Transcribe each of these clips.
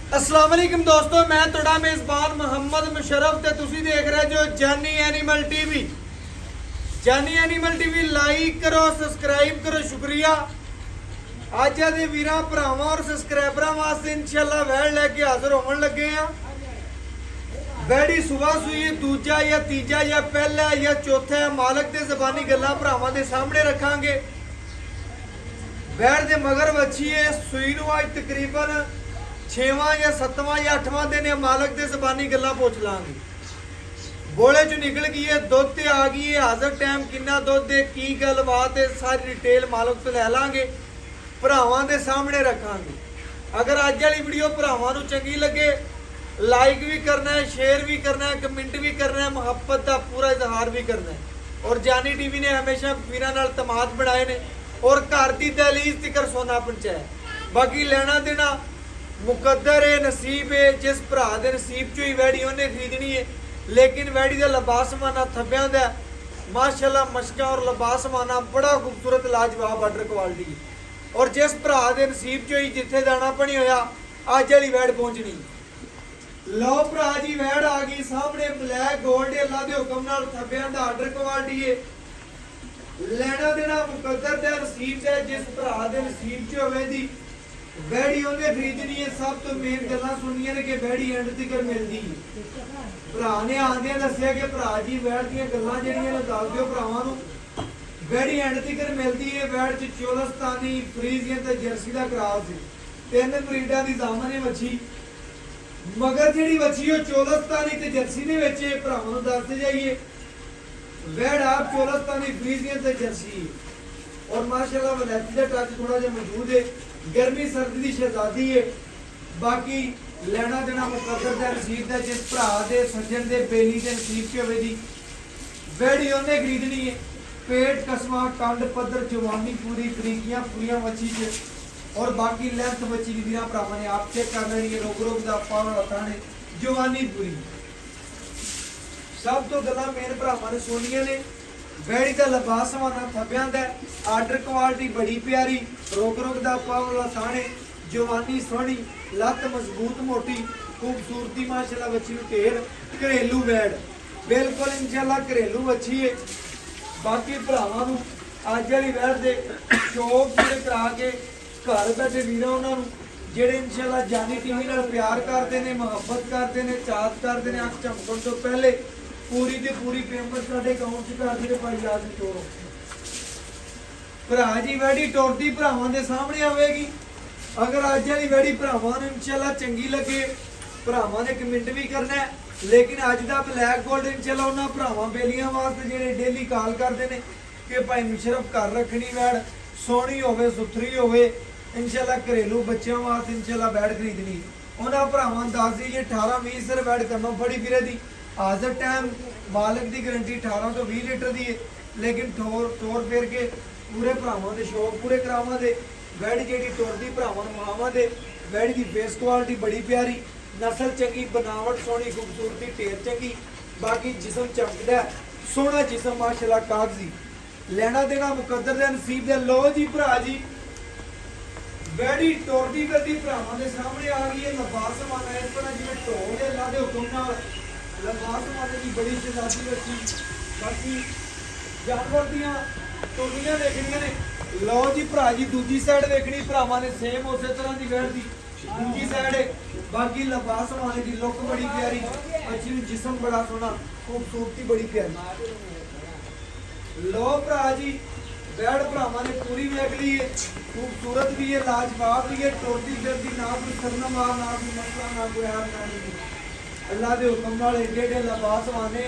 अस्सलाम वालेकुम दोस्तों, मैं तुहाडा मेज़बान मुहम्मद मुशर्रफ ते तुसी देख रहे जो जानी एनिमल टीवी। जानी एनिमल टीवी लाइक करो, सब्सक्राइब करो, शुक्रिया। अज दे वीरां भरावां और सब्सक्राइबरां वास्ते इंशाअल्लाह वैड़ लैके हाजिर होवन लगे हैं। वैड़ी सुबह सुई दूजा या तीजा या पहला या चौथा मालक ते ज़बानी गल्लां भरावां दे सामने रखांगे। वैड़ दे मगर वच्छी है सुई नूं अज तकरीबन 6वां या 7वां या 8वां दिन है। मालक दे ज़बानी गल्लां पुछ लांगे। बोले चो निकल गई है, दुध ते आ गई है, हाज़र टाइम किन्ना दुध है, की गलबात है, सारी डिटेल मालक तो लै लांगे, भरावां दे सामने रखांगे। अगर अज वाली वीडियो भरावां नूं चंगी लगे लाइक भी करना है, शेयर भी करना है, कमेंट भी करना है, मुहब्बत का पूरा इजहार भी करना है। और जानी टीवी ने हमेशा वीरां नाल तमाद बनाए ने और घर की दहलीज तिकर सोना पहुंचाया। बाकी लेना देना मुकद्दर है, नसीब है। जिस भरा दे नसीब चो ही वैड़ी उन्हें खरीदनी है। लेकिन वैड़ी का लबासमाना थब्बियां दा माशाअल्लाह मशका और लबासमाना बड़ा खूबसूरत लाजवाब आर्डर क्वालिटी है। और जिस भरा दे नसीब चो ही जिथे दाना पनी होया अज वाली वैड़ पहुंचनी। लो भरा जी वैड़ आ गई सामने, ब्लैक गोल्ड अल्लाह के हुक्म नाल थब्बियां दा आर्डर क्वालिटी है। लेना देना मुकद्दर दा नसीब है। जिस भरा दे नसीब च होवे दी वैड़ी उन्हें खरीदनी है। सब तो मेन गल्लां सुनिए ने कि वैड़ी एंड तक मिलती है। भरा ने आंदे दसिया कि भरा जी वैड़ दी गल्लां जिहड़ियां ने दस दिओ भरावां नूं। वैड़ी एंड तक मिलती है। वैड़ च चोलस्तानी, फ्रीजियन ते जर्सी दा क्रॉस है। 3 ब्रीडां दी जामन है वच्छी। मगर जिहड़ी वच्छी ओ चोलस्तानी ते जर्सी दे विच है। भरावां नूं दसदे जाइए वैड़ आप चोलस्तानी, फ्रीजियन ते जर्सी और माशाअल्लाह वलैती दा टच थोड़ा जिहा मौजूद है। गर्मी सर्दी की शहजादी है। बाकी लेना देना मुकद्दर दा नसीब है। जिस भरा दे सज्जन दे बेली दे नसीब च होवे दी वैड़ी उन्हें खरीदनी है। पेट कसमा कंड पद्धर जवानी पूरी बरीकियां पूरियां वच्छी च और बाकी लेंथ वच्छी दी वीरां भरावां ने आप चेक कर लेनी है। रोग रोग दा पावर हथाने जवानी पूरी सब तो गल्लां मेन भरावां ने सोनियां ने। वैड़ी का लबासमाना थब्बियां दा आर्डर क्वालिटी बड़ी प्यारी, रोग रोग दा पावला थाने जवानी सोहनी, लत्त मजबूत मोटी, खूबसूरती माशाअल्लाह वच्छी नूं ढेर। घरेलू वैड़ बिल्कुल इंशाअल्लाह घरेलू वच्छी है। बाकी भरावां नूं अज वाली वैड़ दे शौक पूरे करा के घर बैठे वीरां उन्हां नूं जिहड़े इंशाअल्लाह जानी टीवी नाल प्यार करते हैं, मुहब्बत करते हैं, चाहत करते हैं, अख झमकण तो पहले पूरी दी पूरी पेमेंट साडे अकाउंट च कर दे भाई याद छोड़ो। भरा जी वैड़ी टोरदी भरावां दे सामने आवेगी। अगर अज वाली वैड़ी भरावां नूं इंशाअल्लाह चंगी लगे भरावां ने कमेंट भी करना है। लेकिन अज दा ब्लैक गोल्ड इंशाअल्लाह उन्हां भरावां बेलियां वास्ते जिहड़े डेली कॉल करते हैं कि भाई मुशर्रफ घर रखनी वैड़ सोहनी होवे, सुथरी होवे, इंशाअल्लाह घरेलू बच्चों वास्ते इंशाअल्लाह वैड़ खरीदनी। उन्हां भरावां दस दईए 18-20 सिर वैड़ करना बड़ी फिरे दी। हाज़र टाइम मालक की गारंटी 18 तो 20 लीटर की है। लेकिन तोड़ फेर के पूरे भरावां दे शौक पूरे करावां दे। वैड़ी जिहड़ी टुरदी भरावां नूं मावां दे वैड़ी की फेस क्वालिटी बड़ी प्यारी, नस्ल चंगी, बनावट सोहनी, खूबसूरती ढेर चंगी। बाकी जिसम चमकदा सोहना जिसम माशाअल्लाह कागजी। लेना देना मुकद्दर दे नसीब दे। लो जी भरा जी वैड़ी टुरदी फिरदी भरावां दे सामने आ गई है। लबासमाना इस तरह जिवें ढोल दे अल्लाह दे हुक्म नाल लबासमाने की बड़ी शहजादी रखी। बाकी जानवर दियां टोलियां देखनियां ने। लो जी भरा जी दूजी साइड देखनी भरावां ने सेम उस तरह की वैड़ दी दूजी साइड है। बाकी लबासमाने की लुक बड़ी प्यारी, अच्छी जिसम बड़ा सोहना, खूबसूरती बड़ी प्यारी। लो भरा जी वैड़ भरावां ने पूरी वेखली है, खूबसूरत भी है, लाजवाब भी है, टुरदी फिरदी, ना कोई सरनम ना कोई मसला, ना कोई हार ना नहीं। अल्लाह के हुक्म नाल एडे एडे लबासमाने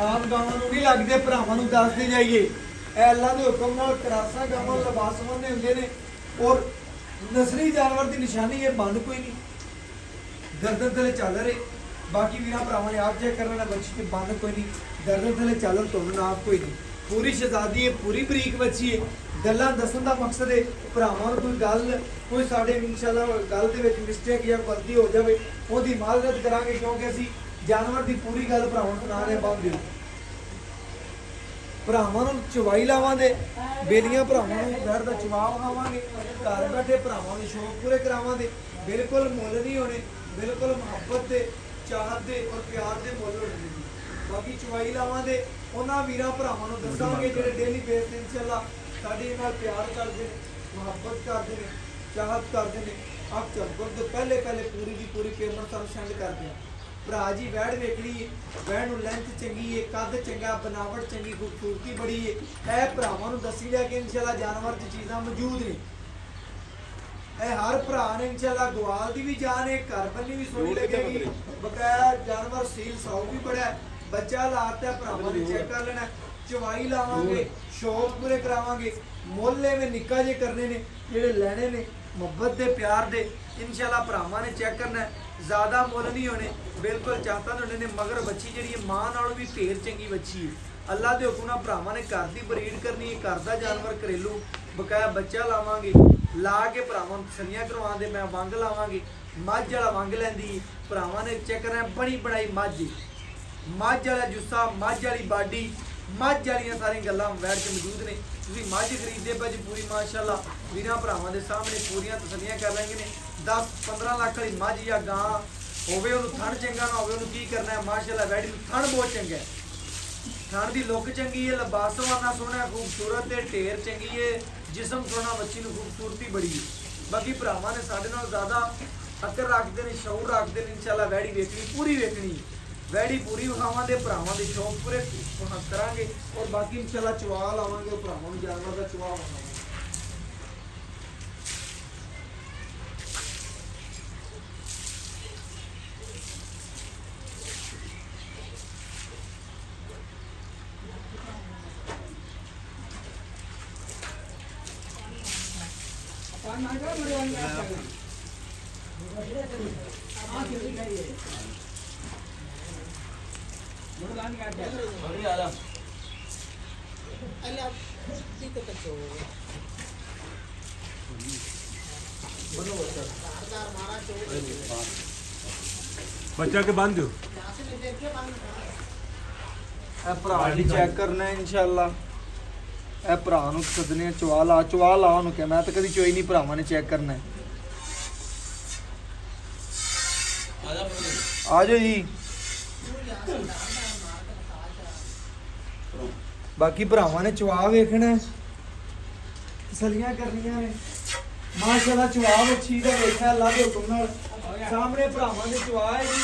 आम गावां नूं नहीं लगदे। भरावां नूं दसदे जाइए ए अल्लाह के हुक्म नाल करासा गावां लबासमाने हुंदे ने। और नस्ली जानवर की निशानी है, बंद कोई नहीं, गर्दन थले चल रहे। बाकी वीरां भरावां ने आप चेक करना बच्ची के बंद कोई नहीं, गर्दन थले चलन तो नाप कोई नहीं, पूरी शहजादी है, पूरी बरीक बच्ची है। गल्लां दसन का मकसद है भरावां नूं कोई गल कोई साडे इंशाअल्लाह गल दे विच मिस्टेक या गलती हो जाए ओहदी माजरत करांगे, क्योंकि असीं जानवर की पूरी गल भरावां नूं सुणा रहे बांध दिओ। भरावां नूं चवाई लावांगे, बेलियां भरावां नूं वैड़ दा चवा विखावांगे, घर बैठे भरावां दे शौक पूरे करावांगे। बिल्कुल मुल नहीं होने, ਬਿਲਕੁਲ ਮੁਹੱਬਤ ਦੇ, ਚਾਹਤ ਦੇ ਔਰ ਪਿਆਰ ਦੇ ਮੁੱਲ ਹੋਣੇ ਨੇ ਜੀ। ਬਾਕੀ ਚਵਾਈ ਲਾਵਾਂ ਦੇ ਉਹਨਾਂ ਵੀਰਾਂ ਭਰਾਵਾਂ ਨੂੰ ਦੱਸਾਂਗੇ ਜਿਹੜੇ ਡੇਲੀ ਬੇਸ ਤੇ ਇਨਸ਼ਾਅੱਲਾ ਸਾਡੇ ਨਾਲ ਪਿਆਰ ਕਰਦੇ ਨੇ, ਮੁਹੱਬਤ ਕਰਦੇ ਨੇ, ਚਾਹਤ ਕਰਦੇ ਨੇ। ਆਪ ਝਪਕਣ ਤੋਂ ਪਹਿਲੇ ਪੂਰੀ ਦੀ ਪੂਰੀ ਪੇਮੈਂਟ ਸਾਨੂੰ ਸੈਂਡ ਕਰਦੇ ਆ। ਭਰਾ ਜੀ ਵੈੜ ਵੇਖਣੀ, ਵੈੜ ਨੂੰ ਲੈਂਥ ਚੰਗੀ ਹੈ, ਕੱਦ ਚੰਗਾ, ਬਣਾਵਟ ਚੰਗੀ, ਖੂਬਸੂਰਤੀ ਬੜੀ ਹੈ। ਇਹ ਭਰਾਵਾਂ ਨੂੰ ਦੱਸੀ ਲਿਆ ਕਿ ਇਨਸ਼ਾਅੱਲਾ ਜਾਨਵਰ ਦੀ ਚੀਜ਼ਾਂ ਮੌਜੂਦ ਨੇ। ਇਹ ਹਰ ਭਰਾ ਨੇ ਇਨਸ਼ਾਅੱਲਾ ਗਵਾਲ ਦੀ ਵੀ ਜਾਨ ਹੈ, ਘਰ ਬੰਨੀ ਵੀ ਸੋਹਣੀ ਲੱਗੇਗੀ। ਬਕਾਇਆ ਜਾਨਵਰ ਸੀਲ ਸਾਊ ਵੀ ਬੜਾ ਹੈ, ਬੱਚਾ ਲਾਤਾ ਭਰਾਵਾਂ ਨੇ ਚੈੱਕ ਕਰ ਲੈਣਾ। ਚਵਾਈ ਲਾਵਾਂਗੇ, ਸ਼ੌਕ ਪੂਰੇ ਕਰਾਵਾਂਗੇ। ਮੁੱਲ ਐਵੇਂ ਨਿੱਕਾ ਜੇ ਕਰਨੇ ਨੇ, ਜਿਹੜੇ ਲੈਣੇ ਨੇ ਮੁਹੱਬਤ ਦੇ, ਪਿਆਰ ਦੇ। ਇਨਸ਼ਾਅੱਲਾ ਭਰਾਵਾਂ ਨੇ ਚੈੱਕ ਕਰਨਾ, ਜ਼ਿਆਦਾ ਮੁੱਲ ਨਹੀਂ ਹੋਣੇ, ਬਿਲਕੁਲ ਚਾਹਤਾ ਹੋਣੇ ਨੇ। ਮਗਰ ਬੱਚੀ ਜਿਹੜੀ ਹੈ ਮਾਂ ਨਾਲੋਂ ਵੀ ਢੇਰ ਚੰਗੀ ਬੱਚੀ ਹੈ। ਅੱਲਾ ਦੇ ਹੁਕਮ ਨਾਲ ਭਰਾਵਾਂ ਨੇ ਘਰ ਦੀ ਬਰੀਡ ਕਰਨੀ ਹੈ, ਘਰ ਦਾ ਜਾਨਵਰ ਘਰੇਲੂ। ਬਕਾਇਆ ਬੱਚਾ ਲਾਵਾਂਗੇ, ਲਾ ਕੇ ਭਰਾਵਾਂ ਨੂੰ ਤਸੱਲੀਆਂ ਕਰਵਾਉਂਦੇ। ਮੈਂ ਵੰਗ ਲਾਵਾਂਗੇ, ਮੱਝ ਵਾਲਾ ਵੰਗ ਲੈਂਦੀ ਭਰਾਵਾਂ ਨੇ ਚੈੱਕ ਕਰਨਾ। ਬਣੀ ਬਣਾਈ ਮੱਝ, ਮੱਝ ਵਾਲਾ ਜੁੱਸਾ, ਮੱਝ ਵਾਲੀ ਬਾਡੀ, ਮੱਝ ਵਾਲੀਆਂ ਸਾਰੀਆਂ ਗੱਲਾਂ ਵੈੜ 'ਚ ਮੌਜੂਦ ਨੇ। ਤੁਸੀਂ ਮੱਝ ਖਰੀਦਦੇ ਭਾਜੀ ਪੂਰੀ ਮਾਸ਼ਾਅੱਲਾ ਵੀਰਾਂ ਭਰਾਵਾਂ ਦੇ ਸਾਹਮਣੇ ਪੂਰੀਆਂ ਤਸੱਲੀਆਂ ਕਰ ਲੈਣਗੇ ਨੇ। 10-15 ਲੱਖ ਵਾਲੀ ਮੱਝ ਜਾਂ ਗਾਂ ਹੋਵੇ, ਉਹਨੂੰ ਥਣ ਚੰਗਾ ਨਾ ਹੋਵੇ, ਉਹਨੂੰ ਕੀ ਕਰਨਾ ਹੈ। ਮਾਸ਼ਾਅੱਲਾ ਵੈੜ ਨੂੰ ਥਣ ਬਹੁਤ ਚੰਗਾ ਹੈ, ਥਣ ਦੀ ਲੁੱਕ ਚੰਗੀ ਹੈ, ਲਬਾਸਵਾਨਾ ਸੋਹਣਾ, ਖੂਬਸੂਰਤ ਹੈ, ਢੇਰ ਚੰਗੀ ਹੈ, ਜਿਸਮ ਸੋਹਣਾ, ਬੱਚੀ ਨੂੰ ਖੂਬਸੂਰਤੀ ਬੜੀ ਹੈ। ਬਾਕੀ ਭਰਾਵਾਂ ਨੇ ਸਾਡੇ ਨਾਲ ਜ਼ਿਆਦਾ ਅਕਰ ਰੱਖਦੇ ਨੇ, ਸ਼ੌਰ ਰੱਖਦੇ ਨੇ। ਇਨਸ਼ਾਅੱਲਾ ਵੈੜੀ ਵੇਖਣੀ, ਪੂਰੀ ਵੇਖਣੀ, ਵੈੜੀ ਪੂਰੀ ਵਿਖਾਵਾਂ ਦੇ ਭਰਾਵਾਂ ਦੇ ਸ਼ੌਕ ਪੂਰੇ ਕਰਾਂਗੇ। ਔਰ ਬਾਕੀ ਇਨਸ਼ਾਅੱਲਾ ਚਵਾ ਲਾਵਾਂਗੇ, ਉਹ ਭਰਾਵਾਂ ਨੂੰ ਜਾਨਵਰ ਦਾ ਚਵਾ ਲਾਵਾਂਗੇ। बच्चा के बांध दो। ਭਰਾ ਦੀ ਚੈੱਕ ਕਰਨਾ ਇਨਸ਼ਾਅੱਲਾ। ਇਹ ਭਰਾ ਨੂੰ ਸਦਨੇ ਚਵਾ ਲਾ ਉਹਨੂੰ ਕਿਹਾ। ਮੈਂ ਤਾਂ ਕਦੀ ਚੋਈ ਨਹੀਂ, ਭਰਾਵਾਂ ਨੇ ਚੈੱਕ ਕਰਨਾ। ਆ ਜਾਓ ਜੀ। ਬਾਕੀ ਭਰਾਵਾਂ ਨੇ ਚਵਾ ਵੇਖਣਾ, ਤਸੱਲੀਆਂ ਕਰਨੀਆਂ ਨੇ। ਮਾਸ਼ਾਅੱਲਾ ਚਵਾ ਅੱਛੀ ਦਾ ਵੇਖਿਆ ਅੱਲਾ ਦੇ ਹੁਕਮ ਨਾਲ। ਸਾਹਮਣੇ ਭਰਾਵਾਂ ਦੇ ਚਵਾ ਹੈ ਜੀ।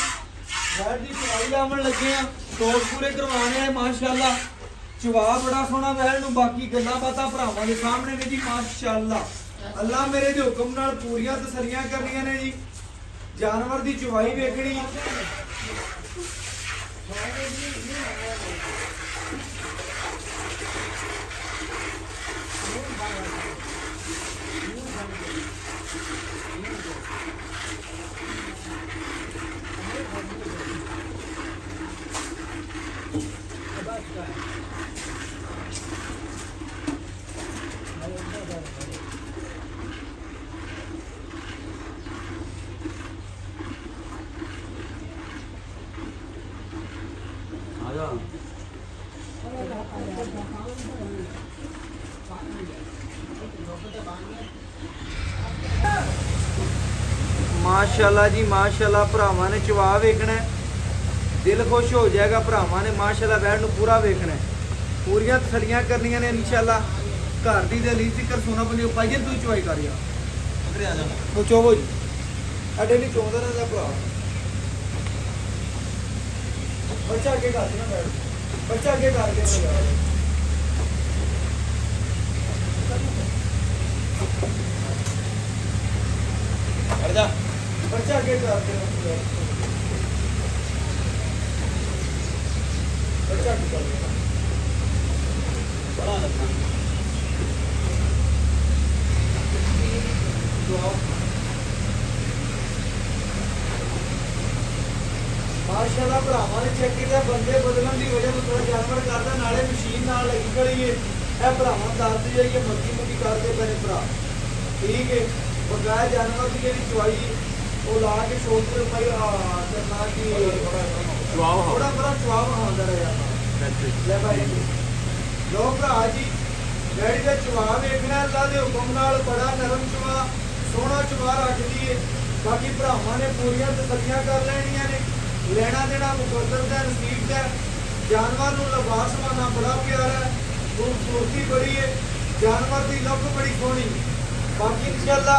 ਵੈੜ ਦੀ ਚਵਾਈ ਲਾਵਣ ਲੱਗੇ ਆ, ਟੋਕ ਪੂਰੇ ਕਰਵਾਣੇ ਆ। ਮਾਸ਼ਾਅੱਲਾ ਚਵਾ ਬੜਾ ਸੋਹਣਾ ਵੈੜ ਨੂੰ। ਬਾਕੀ ਗੱਲਾਂ ਬਾਤਾਂ ਭਰਾਵਾਂ ਦੇ ਸਾਹਮਣੇ ਨੇ ਜੀ। ਮਾਸ਼ਾਅੱਲਾ ਅੱਲਾ ਮੇਰੇ ਦੇ ਹੁਕਮ ਨਾਲ ਪੂਰੀਆਂ ਤਸੱਲੀਆਂ ਕਰਨੀਆਂ ਨੇ ਜੀ। ਜਾਨਵਰ ਦੀ ਚਵਾਈ ਵੇਖਣੀ। माशाल्लाह जी माशाल्लाह भरावां ने चवा वेखना है, दिल खुश हो जाएगा। भरावां ने माशाल्लाह वैड़ नूं पूरा वेखना है, पूरियां तसलियां करनियां ने इंशाल्लाह। घर दी दली फिकर सोना बंदी पाइए तू चवाई कर यार तो चोवो जी अडे नहीं चौंदा ना भरा बच्चा अगे कर देना बैठ बच्चा अगे कर देना यार जा बच्चा आगे कर देना बच्चा आगे कर देना बड़ा लगता माशाल्लाह भरावां ने चेक किया बंदे बदलने की वजह तो थोड़ा जानवर करता नाले मशीन नाल लगी खड़ी है यह भरावां दसदी जाइए मक्की मुक्की करते पे भरा ठीक है बकाया जानवर की जी चवाई वो ला के शोध पाई करना कि थोड़ा बड़ा चुआव आंदा रहा ले भाई लो भरा जी डैडी का चुआ वेखना अल्लाह के हुक्म नाल बड़ा नरम चुआ सोहना चुआ रखदी है ਬਾਕੀ ਭਰਾਵਾਂ ਨੇ ਪੂਰੀਆਂ ਤਸੱਲੀਆਂ ਕਰ ਲੈਣੀਆਂ ਨੇ। ਲੈਣਾ ਦੇਣਾ ਮੁਕੱਦਰ ਦਾ ਨਸੀਬ ਦਾ। ਜਾਨਵਰ ਨੂੰ ਲਵਾਸਮਾਨਾ ਬੜਾ ਪਿਆਰਾ ਹੈ, ਖੂਬਸੂਰਤੀ ਬੜੀ ਹੈ, ਜਾਨਵਰ ਦੀ ਲੁੱਕ ਬੜੀ ਸੋਹਣੀ। ਬਾਕੀ ਇਨਸ਼ਾਅੱਲਾ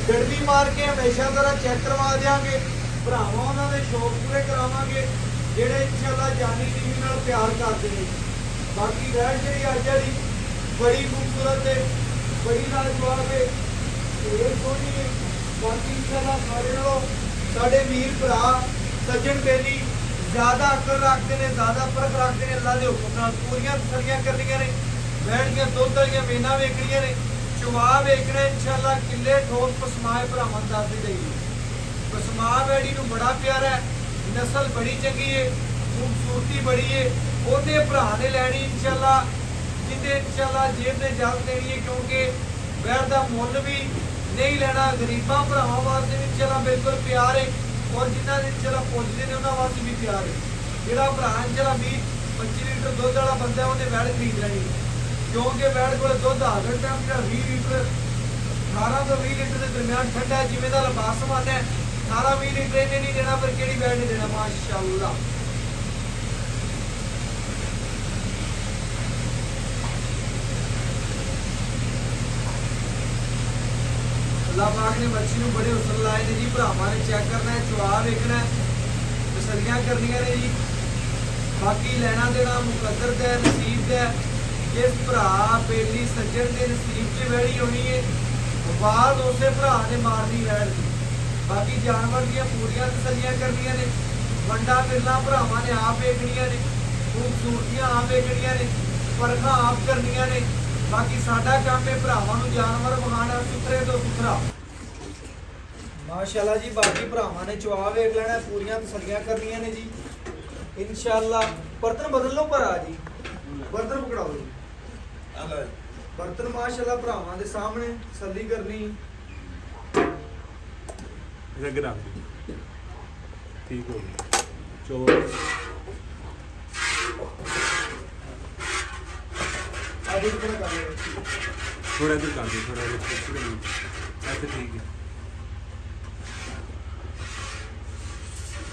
ਗੜਵੀ ਮਾਰ ਕੇ ਹਮੇਸ਼ਾ ਤਰ੍ਹਾਂ ਚੈੱਕ ਕਰਵਾ ਦਿਆਂਗੇ। ਭਰਾਵਾਂ ਉਹਨਾਂ ਦੇ ਸ਼ੌਕ ਪੂਰੇ ਕਰਾਵਾਂਗੇ ਜਿਹੜੇ ਇਨਸ਼ਾਅੱਲਾ ਜਾਨੀ ਟੀਵੀ ਨਾਲ ਪਿਆਰ ਕਰਦੇ ਨੇ। ਬਾਕੀ ਵੈੜ ਜਿਹੜੀ ਅੱਜ ਵਾਲੀ ਬੜੀ ਖੂਬਸੂਰਤ ਹੈ, ਬੜੀ ਲਾਜਵਾਬ ਹੈ, ਇਹ ਸੋਹਣੀ ਹੈ। ਬਾਕੀ ਇਨਸ਼ਾਅੱਲਾ ਸਾਰੇ ਨਾਲੋਂ ਸਾਡੇ ਵੀਰ ਭਰਾ ਸੱਜਣ ਬੇਲੀ ਜ਼ਿਆਦਾ ਅਕਲ ਰੱਖਦੇ ਨੇ, ਜ਼ਿਆਦਾ ਫਰਕ ਰੱਖਦੇ ਨੇ। ਅੱਲਾ ਦੇ ਹੁਕਮ ਨਾਲ ਪੂਰੀਆਂ ਤਸੱਲੀਆਂ ਕਰਨੀਆਂ ਨੇ। ਵੈੜ ਦੀਆਂ ਦੁੱਧ ਵਾਲੀਆਂ ਮੇਨਾਂ ਵੇਖਣੀਆਂ ਨੇ, ਚਵਾ ਵੇਖਣਾ ਇਨਸ਼ਾਅੱਲਾ। ਕਿੱਲੇ ਠੋਕ ਪਸਮਾਏ ਭਰਾਵਾਂ ਦੱਸਦੀ ਰਹੀ। ਪਸਮਾ ਵੈੜੀ ਨੂੰ ਬੜਾ ਪਿਆਰਾ ਹੈ, ਨਸਲ ਬੜੀ ਚੰਗੀ ਹੈ, ਖੂਬਸੂਰਤੀ ਬੜੀ ਹੈ। ਉਹਦੇ ਭਰਾ ਨੇ ਲੈਣੀ ਇਨਸ਼ਾਅੱਲਾ, ਜਿੱਦੇ ਇਨਸ਼ਾਅੱਲਾ ਜੇਬ ਨੇ ਜਲ ਦੇਣੀ ਹੈ, ਕਿਉਂਕਿ ਵੈੜ ਦਾ ਮੁੱਲ ਵੀ ਨਹੀਂ ਲੈਣਾ। ਗਰੀਬਾਂ ਭਰਾਵਾਂ ਵਾਸਤੇ ਵੀ ਇਨਸ਼ਾਅੱਲਾ ਬਿਲਕੁਲ ਪਿਆਰ ਹੈ, ਔਰ ਜਿਨ੍ਹਾਂ ਦੇ ਇਨਸ਼ਾਅੱਲਾ ਪੁੱਜਦੇ ਨੇ ਉਹਨਾਂ ਵਾਸਤੇ ਵੀ ਪਿਆਰ ਹੈ। ਜਿਹੜਾ ਭਰਾ ਇਨਸ਼ਾਅੱਲਾ 20-25 ਲੀਟਰ ਦੁੱਧ ਵਾਲਾ ਬੰਦਾ ਉਹਨੇ ਵੈੜ ਖਰੀਦ ਲੈਣੀ, ਕਿਉਂਕਿ ਵੈੜ ਕੋਲ ਦੁੱਧ ਹਾਜ਼ਰ ਟਾਈਮ ਜਿਹੜਾ 20 ਲੀਟਰ 18 ਤੋਂ 20 ਲੀਟਰ ਦੇ ਦਰਮਿਆਨ ਠੰਡਾ ਹੈ, ਜਿਵੇਂ ਦਾ ਲਿਬਾਸ ਮਾਨਾ ਹੈ। 18-20 ਲੀਟਰ ਇਹਨੇ ਨਹੀਂ ਦੇਣਾ, ਪਰ ਕਿਹੜੀ ਵੈੜ ਨੇ ਦੇਣਾ। ਮਾਸ਼ਾਅੱਲਾ ਅੱਲਾਹ ਪਾਕ ਨੇ ਬੱਚੀ ਨੂੰ ਬੜੇ ਹੁਸਨ ਲਾਏ ਨੇ ਜੀ। ਭਰਾਵਾਂ ਨੇ ਚੈੱਕ ਕਰਨਾ ਹੈ, ਚਵਾ ਵੇਖਣਾ ਹੈ, ਤਸੱਲੀਆਂ ਕਰਨੀਆਂ ਨੇ ਜੀ। ਬਾਕੀ ਲੈਣਾ ਦੇਣਾ ਮੁਕੱਦਰ ਦਾ ਨਸੀਬ ਦਾ। ਜਿਸ ਭਰਾ ਬੇਲੀ ਸੱਜਣ ਦੇ ਨਸੀਬ 'ਚ ਵੈੜੀ ਹੋਣੀ ਹੈ, ਬਾਅਦ ਉਸੇ ਭਰਾ ਨੇ ਮਾਰਨੀ ਵੈੜ ਦੀ। ਬਾਕੀ ਜਾਨਵਰ ਦੀਆਂ ਪੂਰੀਆਂ ਤਸੱਲੀਆਂ ਕਰਨੀਆਂ ਨੇ। ਵੰਡਾ ਮਿਲਣਾ ਭਰਾਵਾਂ ਨੇ ਆਪ ਵੇਖਣੀਆਂ ਨੇ, ਖੂਬਸੂਰਤੀਆਂ ਆਪ ਵੇਖਣੀਆਂ ਨੇ, ਪਰਖਾਂ ਆਪ ਕਰਨੀਆਂ ਨੇ। ਬਾਕੀ ਸਾਡਾ ਕੰਮ ਹੈ ਭਰਾਵਾਂ ਨੂੰ ਜਾਨਵਰ ਵਿਖਾਉਣਾ ਸੁਥਰੇ ਤੋਂ ਸੁਥਰਾ। ਮਾਸ਼ਾਅੱਲਾ ਜੀ। ਬਾਕੀ ਭਰਾਵਾਂ ਨੇ ਚਵਾ ਵੇਖ ਲੈਣਾ, ਪੂਰੀਆਂ ਤਸੱਲੀਆਂ ਕਰਨੀਆਂ ਨੇ ਜੀ ਇਨਸ਼ਾਅੱਲਾ। ਬਰਤਨ ਬਦਲ ਲਓ ਭਰਾ ਜੀ, ਬਰਤਨ ਪਕੜਾਓ ਜੀ। ਬਰਤਨ ਮਾਸ਼ਾਅੱਲਾ ਭਰਾਵਾਂ ਦੇ ਸਾਹਮਣੇ ਤਸੱਲੀ ਕਰਨੀ। रग रख दी, ठीक हो गया। चोर थोड़ा इधर कर दो, थोड़ा इधर ऐसे ठीक है।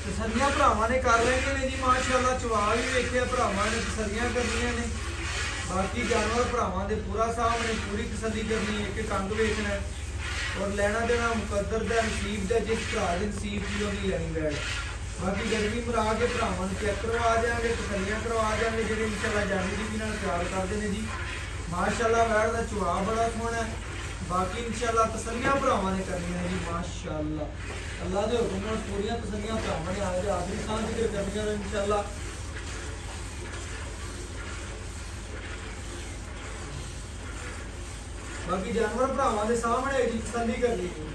ਤਸੱਲੀਆਂ ਭਰਾਵਾਂ ਨੇ ਕਰ ਲੈਣੀਆਂ ਨੇ ਜੀ ਮਾਸ਼ਾਅੱਲਾ। ਚਵਾ ਵੀ ਵੇਖਿਆ ਭਰਾਵਾਂ ਨੇ, ਤਸੱਲੀਆਂ ਕਰਨੀਆਂ ਨੇ। ਬਾਕੀ ਜਾਨਵਰ ਭਰਾਵਾਂ ਦੇ ਪੂਰਾ ਸਾਹਮਣੇ ਪੂਰੀ ਤਸੱਲੀ ਕਰਨੀ ਹੈ, ਇੱਕ ਕੰਗ ਵੇਖਣਾ ਹੈ, ਔਰ ਲੈਣਾ ਦੇਣਾ ਮੁਕੱਦਰ ਦਾ ਨਸੀਬ ਦਾ। ਜਿਸ ਭਰਾ ਦੇ ਨਸੀਬ ਦੀ ਉਹਦੀ ਲੈਣੀ ਵੈੜ। ਬਾਕੀ ਗਰਮੀ ਮਰਾ ਕੇ ਭਰਾਵਾਂ ਨੂੰ ਚੈੱਕ ਕਰਵਾ ਦਿਆਂਗੇ, ਤਸੱਲੀਆਂ ਕਰਵਾ ਦਿਆਂਗੇ, ਜਿਹੜੇ ਇਨਸ਼ਾਅੱਲਾ ਜਾਨੀ ਟੀਵੀ ਨਾਲ ਪਿਆਰ ਕਰਦੇ ਨੇ ਜੀ। ਮਾਸ਼ਾਅੱਲਾ ਵੈੜ ਦਾ ਚਵਾ ਬੜਾ ਸੋਹਣਾ ਹੈ। ਬਾਕੀ ਇਨਸ਼ਾਅੱਲਾ ਤਸੱਲੀਆਂ ਭਰਾਵਾਂ ਨੇ ਕਰਨੀਆਂ ਨੇ ਜੀ ਮਾਸ਼ਾਅੱਲਾ। ਅੱਲਾ ਦੇ ਹੁਕਮ ਨਾਲ ਪੂਰੀਆਂ ਤਸੱਲੀਆਂ ਭਰਾਵਾਂ ਨੇ ਅੱਜ ਆਖਰੀ ਸਾਹ ਜ਼ਿਕਰ ਕਰਨੀਆਂ ਨੇ ਇਨਸ਼ਾਅੱਲਾ। ਬਾਕੀ ਜਾਨਵਰ ਭਰਾਵਾਂ ਦੇ ਸਾਹਮਣੇ ਜੀ ਤਸੱਲੀ ਕਰਨੀ ਹੈ।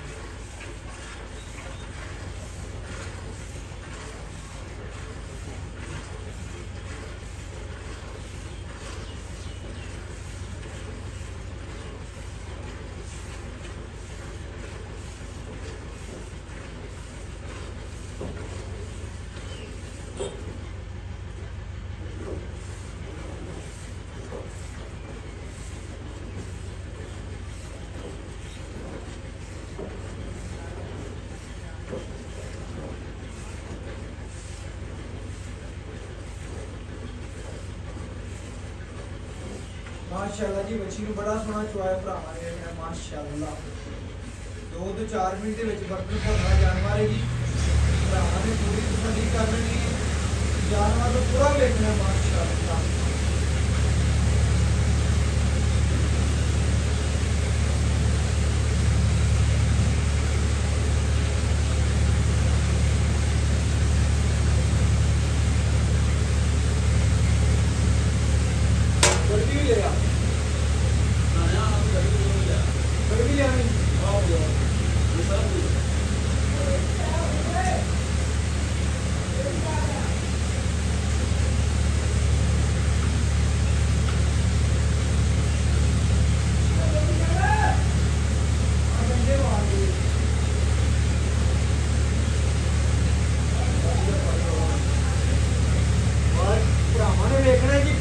माशाअल्लाह जी। बच्ची ਨੂੰ ਬੜਾ ਸੋਹਣਾ ਚੁਆਇਆ ਭਰਾਵਾਂ ਨੇ ਮਾਸ਼ਾਅੱਲਾ। 2 ਤੋਂ 4 ਮਿੰਟ ਦੇ ਵਿੱਚ ਬਰਤਨ ਭਰਨਾ ਜਾਨਵਰ ਹੈ ਜੀ। ਭਰਾਵਾਂ ਨੇ ਪੂਰੀ ਤਸੱਲੀ ਕਰ ਲੈਣੀ ਹੈ, ਜਾਨਵਰ ਨੂੰ ਪੂਰਾ ਵੇਖਣਾ ਮਾਸ਼ਾਅੱਲਾ।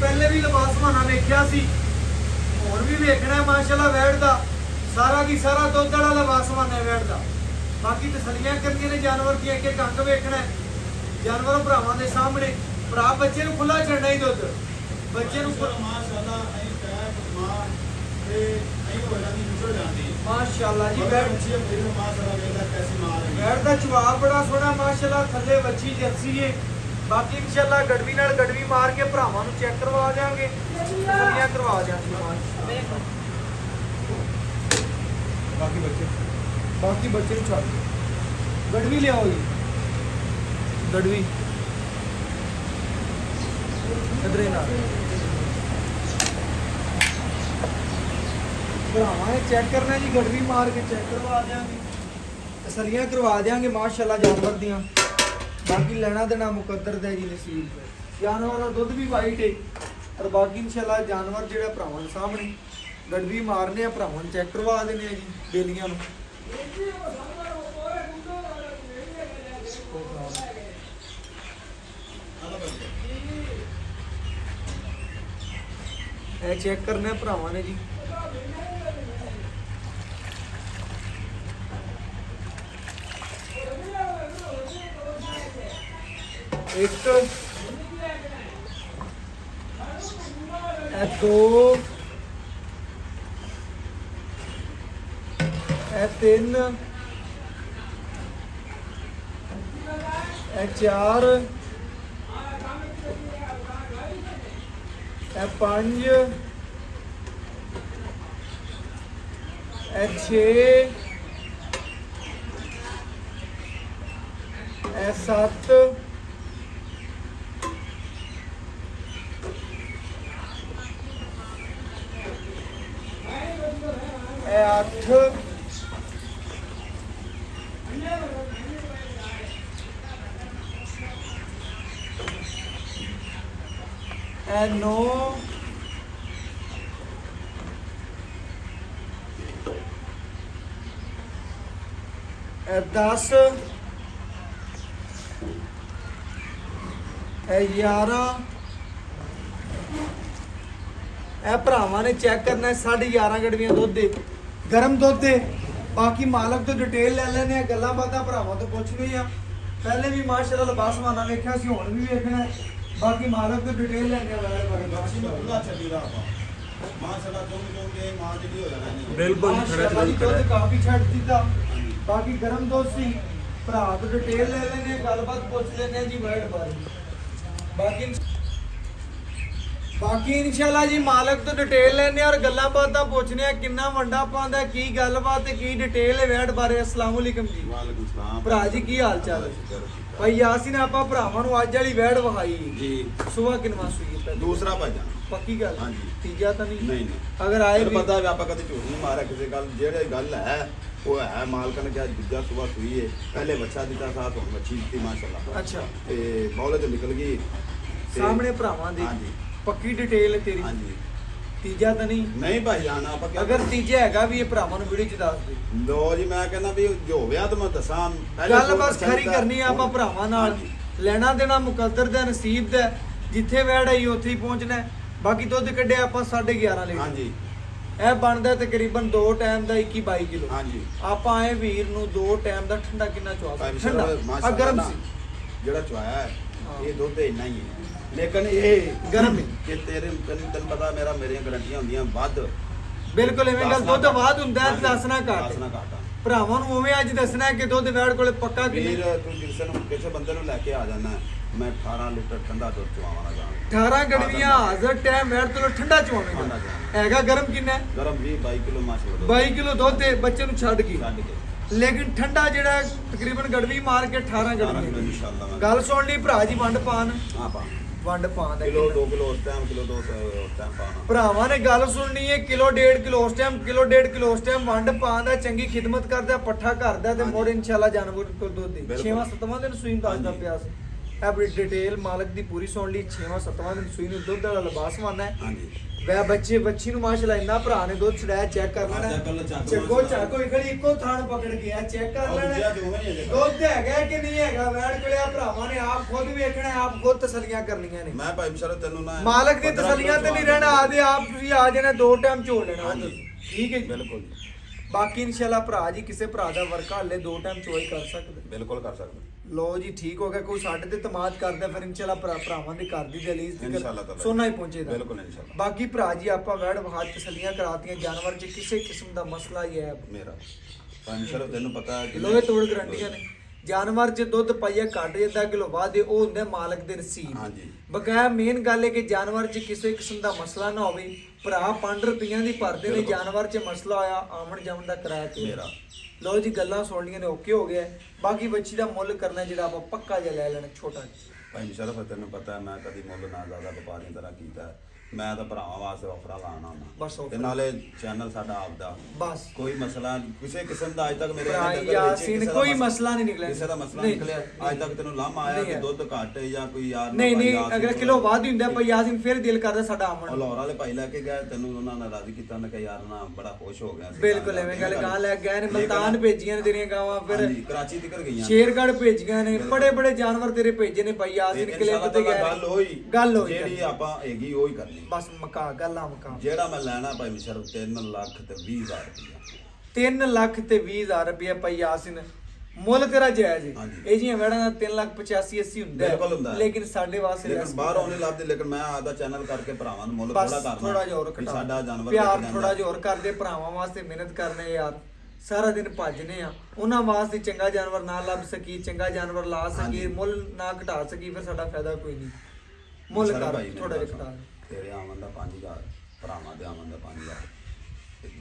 ਪਹਿਲੇ ਵੀ ਲਿਬਾਸ ਮਾਨਾ ਵੇਖਿਆ ਸੀ, ਹੁਣ ਵੀ ਵੇਖਣਾ ਮਾਸ਼ਾਅੱਲਾ। ਵੈੜ ਦਾ ਸਾਰਾ ਦੀ ਸਾਰਾ ਦੁੱਧ ਵਾਲਾ ਲਿਬਾਸ ਮਾਨਾ ਵੈੜ ਦਾ। ਬਾਕੀ ਤਸੱਲੀਆਂ ਕਰਨੀਆਂ ਨੇ ਜਾਨਵਰ ਦੀਆਂ ਕਿ ਕੰਗ ਵੇਖਣਾ ਹੈ। ਜਾਨਵਰ ਭਰਾਵਾਂ ਦੇ ਸਾਹਮਣੇ ਭਰਾ ਬੱਚੇ ਨੂੰ ਖੁੱਲਾ ਛੱਡਣਾ ਹੀ ਦੁੱਧ ਬੱਚੇ ਨੂੰ ਮਾਸ਼ਾਅੱਲਾ ਐਂ ਪੈਰ ਮਾਰ ਤੇ ਐਂ ਹੋਇਆ ਨਹੀਂ ਨਿਕਲ ਜਾਂਦੀ ਮਾਸ਼ਾਅੱਲਾ ਜੀ ਬੈਠ ਬੱਚੀ ਮੇਰੇ ਮਾਸ਼ਾਅੱਲਾ ਵੇਖਦਾ ਕੈਸੀ ਮਾਰ ਰਹੀ ਹੈ ਬੈਠ ਦਾ ਜਵਾਬ ਬੜਾ ਸੋਹਣਾ ਮਾਸ਼ਾਅੱਲਾ ਥੱਲੇ ਬੱਚੀ ਜਰਸੀ ਏ ਬਾਕੀ ਇਨਸ਼ਾਅੱਲਾ ਗੜਵੀ ਨਾਲ ਗੜਵੀ ਮਾਰ ਕੇ ਭਰਾਵਾਂ ਨੂੰ ਚੈੱਕ ਕਰਵਾ ਦਿਆਂਗੇ ਤਸੱਲੀਆਂ ਕਰਵਾ ਦਿਆਂਗੇ ਬਾਕੀ ਬੱਚੇ ਨੂੰ ਛੱਡ ਦਿਓ। ਗੜਵੀ ਲਿਆਓ ਜੀ ਗੜਵੀ ਇਧਰੇ ਨਾਲ ਭਰਾਵਾਂ ਨੇ ਚੈੱਕ ਕਰਨਾ ਜੀ ਗੜਵੀ ਮਾਰ ਕੇ ਚੈੱਕ ਕਰਵਾ ਦਿਆਂਗੇ ਤਸੱਲੀਆਂ ਕਰਵਾ ਦਿਆਂਗੇ ਮਾਸ਼ਾਅੱਲਾ ਜਾਨਵਰ ਦੀਆਂ ਬਾਕੀ ਲੈਣਾ ਦੇਣਾ ਮੁਕੱਦਰ ਦਾ ਜੀ ਨਸੀਬ ਹੈ ਜਾਨਵਰ ਦਾ ਦੁੱਧ ਵੀ ਵਾਈਟ ਹੈ ਔਰ ਬਾਕੀ ਇਨਸ਼ਾਅੱਲਾ ਜਾਨਵਰ ਜਿਹੜਾ ਭਰਾਵਾਂ ਦੇ ਸਾਹਮਣੇ ਗੜਵੀ ਮਾਰਨੇ ਆ ਭਰਾਵਾਂ ਨੂੰ ਚੈੱਕ ਕਰਵਾ ਦੇਣੇ ਆ ਜੀ ਬੇਲੀਆਂ ਨੂੰ ਇਹ ਚੈੱਕ ਕਰਨਾ ਭਰਾਵਾਂ ਨੇ ਜੀ ਇੱਕ ਇਹ ਦੋ ਇਹ ਤਿੰਨ ਇਹ ਚਾਰ ਇਹ ਪੰਜ ਇਹ ਛੇ ਇਹ ਸੱਤ ਇਹ ਅੱਠ ਇਹ ਨੌ ਇਹ 10 ਇਹ 11 ਇਹ ਭਰਾਵਾਂ ਨੇ ਚੈੱਕ ਕਰਨਾ 11.5 ਗੜਵੀਆਂ ਦੁੱਧ ਦੇ ਗਰਮ ਦੁੱਧ ਦੇ ਬਾਕੀ ਮਾਲਕ ਤੋਂ ਡਿਟੇਲ ਲੈ ਲੈਣੇ ਆ ਗੱਲਾਂ ਬਾਤਾਂ ਭਰਾਵਾਂ ਤੋਂ ਪੁੱਛਣੀ ਆ ਪਹਿਲੇ ਵੀ ਮਾਸ਼ਾਅੱਲਾ ਲਬਾਸਮਾਨਾ ਵੇਖਿਆ ਸੀ ਹੁਣ ਵੀ ਵੇਖਣਾ ਹੈ। ਬਾਕੀ ਮਾਲਕ ਤੋਂ ਡਿਟੇਲ ਲੈਣੇ ਆ ਬੱਚੀ ਨੂੰ ਖੁੱਲਾ ਛੱਡੀ ਦਾ ਆਪਾਂ ਮਾਸ਼ਾਅੱਲਾ ਤੁਮ ਕੇ ਮਾਂ ਜਿਹੜੀ ਹੋ ਜਾਣਾ ਨਹੀਂ ਬਿਲਕੁਲ ਮਾਸ਼ਾਅੱਲਾ ਜੀ ਦੁੱਧ ਕਾਫੀ ਛੱਡ ਦਿੱਤਾ ਬਾਕੀ ਗਰਮ ਦੁੱਧ ਸੀ ਭਰਾ ਤੋਂ ਡਿਟੇਲ ਲੈ ਲੈਣੇ ਆ ਗੱਲਬਾਤ ਪੁੱਛ ਲੈਣੇ ਆ ਜੀ ਵਰਡ ਬਾਰੇ ਬਾਕੀ ਇਨਸ਼ਾਅੱਲਾ ਜੀ ਮਾਲਕ ਤੋਂ ਡਿਟੇਲ ਲੈਣੇ ਔਰ ਗੱਲਾਂ ਬਾਤਾਂ ਪੁੱਛਨੇ ਆ ਕਿੰਨਾ ਵੰਡਾ ਪਾਉਂਦਾ ਕੀ ਗੱਲਬਾਤ ਤੇ ਕੀ ਡਿਟੇਲ ਹੈ ਵੈਟ ਬਾਰੇ ਅਸਲਾਮ ਵਾਲੇਕਮ ਜੀ ਵਾਲੇਕੁਮ ਸਲਾਮ ਭਰਾ ਜੀ ਕੀ ਹਾਲ ਚਾਲ ਹੈ ਭਾਈ ਯਾਸੀਨ ਆਪਾਂ ਭਰਾਵਾਂ ਨੂੰ ਅੱਜ ਵਾਲੀ ਵੈਟ ਵਹਾਈ ਜੀ ਸੁਬਾ ਕਿਨਵਾ ਸੂਈ ਹੈ ਦੂਸਰਾ ਭਾਜਾ ਪੱਕੀ ਗੱਲ ਹਾਂਜੀ। ਤੀਜਾ ਤਾਂ ਨਹੀਂ ਨਹੀਂ ਨਹੀਂ ਅਗਰ ਆਏ ਵੀ ਪਤਾ ਵੀ ਆਪਾਂ ਕਦੇ ਝੂਠ ਨਹੀਂ ਮਾਰਿਆ ਕਿਸੇ ਗੱਲ ਜਿਹੜੇ ਗੱਲ ਹੈ ਉਹ ਹੈ ਮਾਲਕ ਨੇ ਕਿਹਾ ਦੂਜਾ ਸੁਬਾ ਸੂਈ ਹੈ ਪਹਿਲੇ ਬੱਚਾ ਦਿੱਤਾ ਸਾਥ ਹੁਣ ਬੱਚੀ ਦਿੱਤੀ ਮਾਸ਼ਾਅੱਲਾ ਅੱਛਾ ਤੇ ਬੌਲੇ ਤੋਂ ਨਿਕਲ ਗਈ ਤੇ- ਸਾਹਮਣੇ ਭਰਾਵਾਂ ਦੇ ਹਾਂਜੀ ਪੱਕੀ ਡਿਟੇਲ ਹੈ ਤੇਰੀ ਹਾਂਜੀ ਤੀਜਾ ਤਾਂ ਨਹੀਂ ਨਹੀਂ ਭਾਈ ਜਾਣਾ ਆਪਾਂ ਅਗਰ ਤੀਜਾ ਹੈਗਾ ਵੀ ਇਹ ਭਰਾਵਾਂ ਨੂੰ ਵੀਡੀਓ ਚ ਦੱਸ ਦੇ ਲੋ ਜੀ ਮੈਂ ਕਹਿੰਦਾ ਵੀ ਜੋ ਹੋਇਆ ਤਾਂ ਮੈਂ ਦੱਸਾਂ ਪਹਿਲੇ ਗੱਲ ਜੋ ਬਸ ਬੱਚਾ ਖਰੀ ਦਿੱਤਾ, ਕਰਨੀ ਆ ਆਪਾਂ ਹੁਣ- ਭਰਾਵਾਂ ਨਾਲ ਹਾਂਜੀ। ਲੈਣਾ ਦੇਣਾ ਮੁਕੱਦਰ ਦਾ ਨਸੀਬ ਦਾ ਜਿੱਥੇ ਵੈੜ ਆਈ ਉੱਥੇ ਹੀ ਪਹੁੰਚਣਾ ਹੈ। ਬਾਕੀ ਦੁੱਧ ਕੱਢਿਆ ਆਪਾਂ 11.5 ਲੀਟਰ ਹਾਂਜੀ ਇਹ ਬਣਦਾ ਤਕਰੀਬਨ 2 ਟਾਈਮ ਦਾ 21-22 ਕਿਲੋ ਹਾਂਜੀ ਆਪਾਂ ਆਏ ਵੀਰ ਨੂੰ 2 ਟਾਈਮ ਦਾ ਠੰਡਾ ਕਿੰਨਾ ਚਵਾ ਭਾਈ ਠੰਡਾ ਮਾਸ਼ਾਅੱਲਾ ਆ ਗਰਮ ਨਾ, ਸੀ ਜਿਹੜਾ ਚੁਆਇਆ ਹੈ ਹਾਂ। ਇਹ ਦੁੱਧ ਇੰਨਾ ਹੀ ਹੈ ਲੇਕਿਨ ਇਹ ਗਰਮ ਹੈ। ਕਿ ਤੈਨੂੰ ਪਤਾ ਮੇਰੀਆਂ ਗਰੰਟੀਆਂ ਹੁੰਦੀਆਂ ਵੱਧ ਬਿਲਕੁਲ ਐਵੇਂ ਗੱਲ ਦੁੱਧ ਬਾਅਦ ਹੁੰਦਾ ਹੈ ਦੱਸਣਾ ਘੱਟ ਦੱਸਣਾ ਘੱਟ ਆ। ਭਰਾਵਾਂ ਨੂੰ ਉਵੇਂ ਅੱਜ ਦੱਸਣਾ ਹੈ ਕਿ ਦੁੱਧ ਵੈੜ ਕੋਲੇ ਪੱਕਾ ਵੀਰ ਕਿੰਨਾ ਤੂੰ ਕਿਸੇ ਬੰਦੇ ਨੂੰ ਲੈ ਕੇ ਆ ਜਾਣਾ ਮੈਂ 18 ਲੀਟਰ ਠੰਡਾ ਦੁੱਧ ਚਵਾਵਾਂਗਾ ਜਾਂ 18 ਗੜਵੀਆਂ ਹਾਜ਼ਰ ਟਾਈਮ ਵੈੜ ਤੋਂ ਠੰਡਾ ਚਵਾਵੇਂਗਾ ਠੰਡਾ ਚਵਾਵਾਂਗਾ। ਹੈਗਾ ਗਰਮ ਕਿੰਨਾ ਹੈ? ਗਰਮ 22 ਕਿਲੋ ਮਾਸ਼ਾਅੱਲਾ 22 ਕਿਲੋ ਦੁੱਧ ਦੇ ਬੱਚੇ ਨੂੰ ਛੱਡ ਕੇ ਛੱਡ ਕੇ ਲੇਕਿਨ ਠੰਡਾ ਜਿਹੜਾ ਤਕਰੀਬਨ ਗੜਵੀ ਮਾਰ ਕੇ 18 ਗੜਵੀ ਇਨਸ਼ਾਅੱਲਾ ਗੱਲ ਸੁਣ ਲਈ ਭਰਾ ਜੀ ਵੰਡ ਪਾਣ ਹਾਂ ਪਾ ਵੰਡ ਪਾਣ ਦਾ ਕਿਲੋ ਕਿੰਨਾ? 2 ਕਿਲੋ ਉਸ ਟਾਈਮ ਕਿਲੋ 2 ਉਸ ਟਾਈਮ ਪਾਣਾ ਭਰਾਵਾਂ ਨੇ ਗੱਲ ਸੁਣਨੀ ਹੈ ਕਿਲੋ 1.5 ਕਿਲੋ ਉਸ ਟਾਈਮ ਕਿਲੋ 1.5 ਕਿਲੋ ਉਸ ਟਾਈਮ ਵੰਡ ਪਾਣ ਦਾ ਚੰਗੀ ਖਿਦਮਤ ਕਰਦਾ ਪੱਠਾ ਕਰਦਾ ਤੇ ਮੋੜ ਇਨਸ਼ਾਅੱਲਾ ਜਾਨਵਰ ਕੋਲ ਦੁੱਧ ਦੇ ਬਿਲਕੁਲ। 6ਵਾਂ 7ਵਾਂ ਦਿਨ ਸੂਈ ਨੂੰ ਦੱਸਦਾ ਹਾਂਜੀ। ਪਿਆ ਸੀ ਇਹ ਬੜੀ ਡਿਟੇਲ ਮਾਲਕ ਦੀ ਪੂਰੀ ਸੁਣ ਲਈ 6ਵਾਂ 7ਵਾਂ ਦਿਨ ਸੂਈ ਨੂੰ ਦੁੱਧ ਵਾਲਾ ਲਿਬਾਸ ਮਾਨਾ ਹੈ ਹਾਂਜੀ ਵੈ ਬੱਚੇ ਬੱਚੀ ਨੂੰ ਮਾਸ਼ਾਅੱਲਾ ਇੰਨਾ ਭਰਾ ਨੇ ਦੁੱਧ ਛੜਾਇਆ ਚੈੱਕ ਕਰ ਲੈਣਾ ਚੈੱਕ ਕਰ ਲੈ, ਚੱਕ ਚੱਕੋ ਮਾਸ਼ਾਅੱਲਾ। ਚਾਕੋ ਇਕੜੀ ਇੱਕੋ ਥਾਣ ਪਕੜ ਗਿਆ ਚੈੱਕ ਕਰ ਉਹ ਦੂਜਾ ਲੈਣਾ ਦੋਵੇਂ ਹੀ ਹੈ ਦੁੱਧ ਹੈਗਾ ਕਿ ਨਹੀਂ ਹੈਗਾ ਵੈੜ ਕੋਲੇ ਆ ਭਰਾਵਾਂ ਨੇ ਆਪ ਖੁਦ ਵੇਖਣਾ ਆਪ ਖੁਦ ਤਸੱਲੀਆਂ ਕਰਨੀਆਂ ਨੇ ਮੈਂ ਭਾਈ ਮਸ਼ਰਤ ਤੈਨੂੰ ਨਾ ਮਾਲਕ ਦੀ 15 ਤਸੱਲੀਆਂ ਤੇ ਨਹੀਂ ਕਿਲੋ ਰਹਿਣਾ ਆਦੇ ਆਪ ਤੁਸੀਂ ਆ ਜਾਣਾ 2 ਟਾਈਮ ਝੋਲ ਲੈਣਾ ਹਾਂਜੀ। ਠੀਕ ਹੈ ਜੀ ਬਿਲਕੁਲ ਬਾਕੀ ਇਨਸ਼ਾਅੱਲਾ ਭਰਾ ਜੀ ਕਿਸੇ ਭਰਾ ਦਾ ਵਰਕਾ ਹਲੇ 2 ਟਾਈਮ ਚੋਈ ਕਰ ਸਕਦੇ। ਬਿਲਕੁਲ ਕਰ ਸਕਦੇ। ਲੋ ਜੀ ਠੀਕ ਹੋ ਗਿਆ। ਕੋਈ ਸਾਡੇ ਤੇ ਤਮਾਦ ਕਰਦਾ ਫਿਰ ਇਨਸ਼ਾਅੱਲਾ ਭਰਾਵਾਂ ਦੀ ਘਰ ਦੀ ਦਲੀਲ ਇਨਸ਼ਾਅੱਲਾ ਤਾਲਾ ਸੋਨਾ ਹੀ ਪਹੁੰਚੇਗਾ। ਬਿਲਕੁਲ ਇਨਸ਼ਾਅੱਲਾ। ਬਾਕੀ ਭਰਾ ਜੀ ਆਪਾਂ ਵੈੜ ਵਹਾਦ ਤਸੱਲੀਆਂ ਕਰਾਤੀਆਂ, ਜਾਨਵਰ 'ਚ ਕਿਸੇ ਕਿਸਮ ਦਾ ਮਸਲਾ ਹੀ ਹੈ ਮੇਰਾ ਭਾਈ ਸ਼ਰਫ ਤੈਨੂੰ ਪਤਾ ਹੈ ਕਿ ਲੋਹੇ ਤੋੜ ਗਰੰਟੀਆਂ ਨੇ। ਜਾਨਵਰ 'ਚ ਦੁੱਧ ਪਾਈਆ ਘੱਟ ਜਾਂਦਾ ਕਿਲੋ ਵਾਧੇ ਉਹ ਹੁੰਦੇ ਮਾਲਕ ਦੇ ਨਸੀਬ। ਹਾਂਜੀ। ਬਕਾਇਆ ਮੇਨ ਗੱਲ ਹੈ ਕਿ ਜਾਨਵਰ 'ਚ ਕਿਸੇ ਕਿਸਮ ਦਾ ਮਸਲਾ ਨਾ ਹੋਵੇ। ਭਰਾ 5 ਰੁਪਈਆਂ ਦੀ ਭਰਦੇ ਨੇ, ਜਾਨਵਰ 'ਚ ਮਸਲਾ ਆਇਆ ਆਮਣ ਜਾਮਣ ਦਾ ਕਿਰਾਇਆ ਤੇ ਮੇਰਾ ਲੋ ਜੀ ਗੱਲਾਂ ਸੁਣ ਲੀਆਂ ਨੇ ਓਕੇ ਹੋ ਗਿਆ। ਬਾਕੀ ਬੱਚੀ ਦਾ ਮੁੱਲ ਕਰਨਾ ਜਿਹੜਾ ਆਪਾਂ ਪੱਕਾ ਜਿਹਾ ਲੈ ਲੈਣਾ ਛੋਟਾ ਜਿਹਾ। ਭਾਈ ਸ਼ਰਫ ਤੈਨੂੰ ਪਤਾ ਹੈ ਮੈਂ ਕਦੀ ਮੁੱਲ ਨਾ ਜ਼ਿਆਦਾ ਵਪਾਰੀ ਤਰ੍ਹਾਂ ਕੀਤਾ ਹੈ। ਮੈਂ ਤਾਂ ਭਰਾਵਾਂ ਵਾਸਤੇ ਆਫਰਾਂ ਲਾਣਾ ਹੁੰਦਾ ਬਸ offer। ਤੇ ਨਾਲੇ ਚੈਨਲ ਸਾਡਾ ਆਪਦਾ ਬਸ ਕੋਈ ਮਸਲਾ ਕਿਸੇ ਕਿਸਮ ਦਾ ਅੱਜ ਤੱਕ ਮੇਰੇ ਭਰਾ ਅੰਦਰ ਯਾਸੀਨ ਕਿਸੇ ਦਾ ਕੋਈ ਮਸਲਾ ਨਹੀਂ ਨਿਕਲਿਆ। ਕਿਸੇ ਦਾ ਮਸਲਾ ਨਹੀਂ, ਨਿਕਲਿਆ ਅੱਜ ਤੱਕ ਤੈਨੂੰ ਲਾਮਾ ਆਇਆ ਕਿ ਦੁੱਧ ਘੱਟ ਹੈ ਜਾਂ ਕੋਈ ਯਾਰ ਨਹੀਂ ਨਹੀਂ ਅਗਰ ਕਿਲੋ ਵਾਧ ਹੀ ਹੁੰਦਾ ਭਾਈ ਯਾਸੀਨ ਫਿਰ ਦਿਲ ਕਰਦਾ ਸਾਡਾ ਆਮਣ। ਲਾਹੌਰ ਵਾਲੇ ਭਾਈ ਲੈ ਕੇ ਗਏ ਤੈਨੂੰ ਉਹਨਾਂ ਨੇ ਰਾਜ਼ੀ ਕੀਤਾ ਨਾ ਕਿ ਯਾਰ ਨਾ ਬੜਾ ਖੁਸ਼ ਹੋ ਗਿਆ ਸੀ। ਬਿਲਕੁਲ ਐਵੇਂ ਗੱਲ ਗਾਂ ਲੈ ਗਏ ਨੇ, ਮਲਤਾਨ ਭੇਜੀਆਂ ਨੇ ਤੇਰੀਆਂ ਗਾਵਾਂ, ਫਿਰ ਹਾਂਜੀ ਕਰਾਚੀ ਤੱਕ ਗਈਆਂ, ਸ਼ੇਰਗੜ੍ਹ ਭੇਜੀਆਂ ਨੇ, ਬੜੇ ਬੜੇ ਜਾਨਵਰ ਤੇਰੇ ਭੇਜੇ ਨੇ ਭਾਈ ਯਾਸੀਨ ਕਲਿੱਪ ਤੇ ਗਏ। ਗੱਲ ਹੋਈ ਜਿਹੜੀ ਆਪਾਂ ਹੈਗੀ ਉਹ ਹੀ ਕਰਨੀ ਬਸ ਮਕਾ ਗੱਲਾਂ ਮਕਾ। ਜਿਹੜਾ ਮੈਂ ਲੈਣਾ ਭਾਈ ਸ਼ਰਫ 3,20,000 ਰੁਪਇਆ 3,20,000 ਰੁਪਇਆ ਭਾਈ ਯਾਸੀਨ ਮੁੱਲ ਤੇਰਾ ਜਾਇਜ਼ ਹੈ। ਹਾਂਜੀ। ਇਹ ਜੀਆਂ ਵੜਾਂ ਦਾ 3,85,80 ਹੁੰਦਾ ਬਿਲਕੁਲ ਹੁੰਦਾ ਹੈ, ਹੈ। ਲੇਕਿਨ ਸਾਡੇ ਵਾਸਤੇ ਲੇਕਿਨ ਬਾਹਰੋਂ ਨਹੀਂ ਲੱਭਦੇ, ਲੇਕਿਨ ਮੈਂ ਆਦਾ ਚੈਨਲ ਕਰਕੇ ਭਰਾਵਾਂ ਨੂੰ ਮੁੱਲ ਬਸ ਥੋੜਾ ਕਰਨਾ ਥੋੜਾ ਜਿਹਾ ਹੋਰ ਵੀ ਘਟਾ ਸਾਡਾ ਜਾਨਵਰ ਪਿਆਰ ਵਿਕ ਥੋੜਾ ਜਾਂਦਾ। ਜਿਹਾ ਹੋਰ ਕਰਦੇ, ਭਰਾਵਾਂ ਵਾਸਤੇ ਮਿਹਨਤ ਕਰਨੇ ਯਾਰ, ਸਾਰਾ ਦਿਨ ਭੱਜਨੇ ਆ, ਉਹਨਾਂ ਵਾਸਤੇ ਚੰਗਾ ਜਾਨਵਰ ਨਾ ਲੱਭ ਸਕੀ, ਚੰਗਾ ਜਾਨਵਰ ਲਾ ਸਕੀ, ਹਾਂਜੀ। ਮੁੱਲ ਨਾ ਘਟਾ ਸਕੀ, ਫਿਰ ਸਾਡਾ ਫਾਇਦਾ ਕੋਈ ਨਹੀਂ। ਮੁੱਲ ਸਾਰਾ ਕਰ ਭਾਈ ਮੇਰੀ ਥੋੜਾ ਗੱਲ ਜਿਹਾ ਘਟਾ ਸੁਣ। ਤੇਰੇ ਆਮਨ ਦਾ 5,000 ਭਰਾਵਾਂ ਦੇ ਆਮਨ ਦਾ 5,000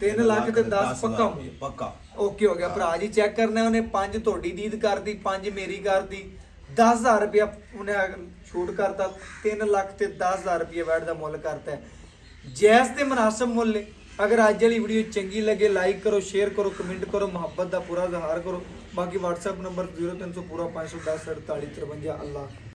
3 ਲੱਖ ਤੇ 10 ਪੱਕਾ ਹੋ ਗਿਆ। ਪੱਕਾ ਓਕੇ ਹੋ ਗਿਆ ਭਰਾ ਜੀ, ਚੈੱਕ ਕਰਨਾ ਉਹਨੇ 5 ਤੁਹਾਡੀ ਦੀਦ ਕਰਦੀ, 5 ਮੇਰੀ ਕਰਦੀ, 10,000 ਰੁਪਇਆ ਉਹਨੇ ਛੂਟ ਕਰਤਾ, 3 ਲੱਖ ਤੇ 10,000 ਰੁਪਇਆ ਵੈਟ ਦਾ ਮੁੱਲ ਕਰਤਾ ਹੈ। ਜੈਸ ਤੇ ਮੁਨਾਸਬ ਮੁੱਲ ਹੈ। ਅਗਰ ਅੱਜ ਵਾਲੀ ਵੀਡੀਓ ਚੰਗੀ ਲੱਗੇ ਲਾਈਕ ਕਰੋ, ਸ਼ੇਅਰ ਕਰੋ, ਕਮੈਂਟ ਕਰੋ, ਮੁਹੱਬਤ ਦਾ ਪੂਰਾ ਇਜ਼ਹਾਰ ਕਰੋ। ਬਾਕੀ WhatsApp ਨੰਬਰ 0300 ਪੂਰਾ 510 48 53। ਅੱਲਾਹ।